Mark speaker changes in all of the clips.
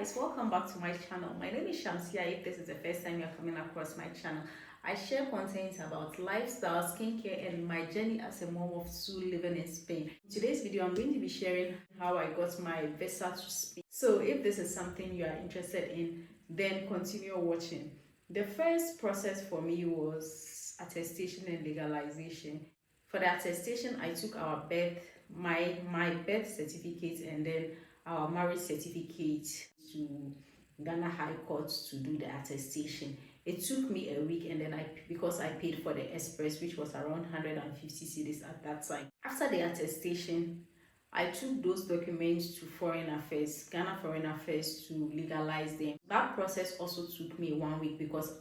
Speaker 1: guys, welcome back to my channel. My name is Shamsia. If this is the first time you're coming across my channel, I share content about lifestyle, skincare, and my journey as a mom of two living in Spain. In today's video, I'm going to be sharing how I got my visa to Spain. So if this is something you are interested in, then continue watching. The first process for me was attestation and legalization. For the attestation, I took my birth certificate and then our marriage certificate to Ghana High Court to do the attestation. It took me a week, and then because I paid for the express, which was around 150 cedis at that time. After the attestation, I took those documents to Foreign Affairs, Ghana Foreign Affairs, to legalize them. That process also took me 1 week because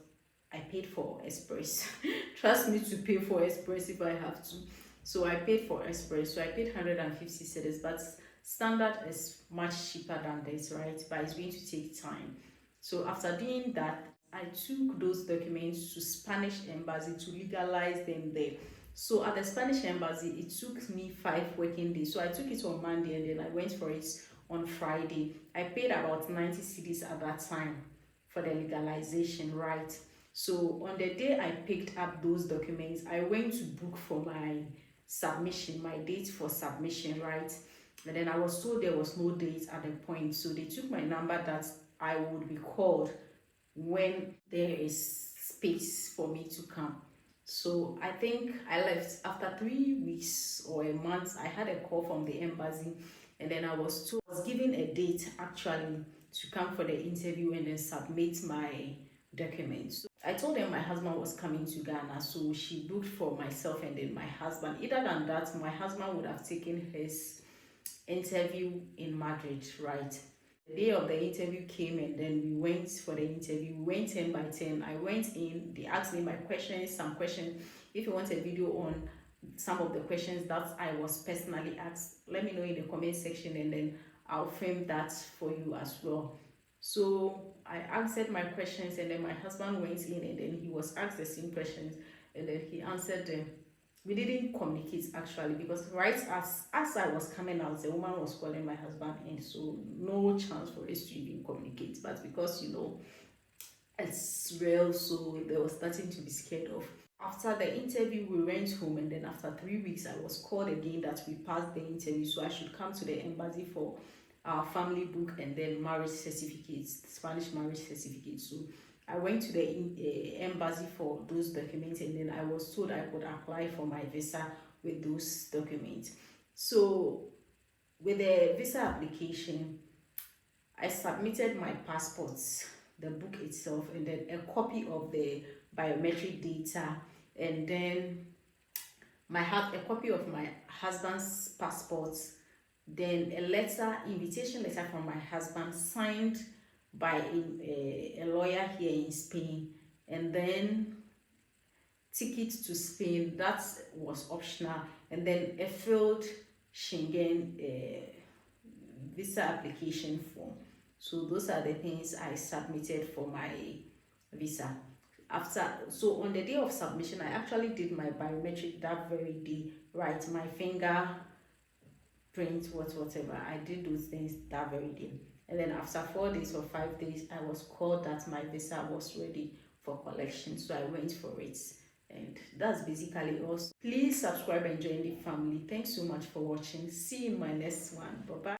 Speaker 1: I paid for express. Trust me to pay for express if I have to. So I paid for express. So I paid 150 cedis, but standard is much cheaper than this, right? But it's going to take time. So after doing that, I took those documents to Spanish embassy to legalize them there. So at the Spanish embassy, it took me 5 working days. So I took it on Monday and then I went for it on Friday. I paid about 90 cedis at that time for the legalization, right? So on the day I picked up those documents, I went to book for my submission, my date for submission, right? And then I was told there was no date at the point. So they took my number that I would be called when there is space for me to come. So I think I left after 3 weeks or a month. I had a call from the embassy, and then I was given a date actually to come for the interview and then submit my documents. So I told them my husband was coming to Ghana, so she booked for myself and then my husband. Other than that, my husband would have taken his interview in Madrid, right? The day of the interview came and then we went for the interview. We went 10 by 10. I went in, they asked me my questions, some questions. If you want a video on some of the questions that I was personally asked, let me know in the comment section and then I'll frame that for you as well. So I answered my questions and then my husband went in and then he was asked the same questions and then he answered them. We didn't communicate actually because right as I was coming out, the woman was calling my husband in, so no chance for us to even communicate. But because it's real, so they were starting to be scared of. After the interview, we went home, and then after 3 weeks, I was called again that we passed the interview, so I should come to the embassy for our family book and then marriage certificates, Spanish marriage certificate. So I went to the embassy for those documents, and then I was told I could apply for my visa with those documents. So with the visa application, I submitted my passports, the book itself, and then a copy of the biometric data, and then a copy of my husband's passport, then a invitation letter from my husband signed by a lawyer here in Spain, and then ticket to Spain, that was optional, and then a filled Schengen visa application form. So those are the things I submitted for my visa. So on the day of submission, I actually did my biometric that very day, right? My finger print, whatever. I did those things that very day. And then after 4 days or 5 days, I was called that my visa was ready for collection. So I went for it. And that's basically all. Please subscribe and join the family. Thanks so much for watching. See you in my next one. Bye-bye.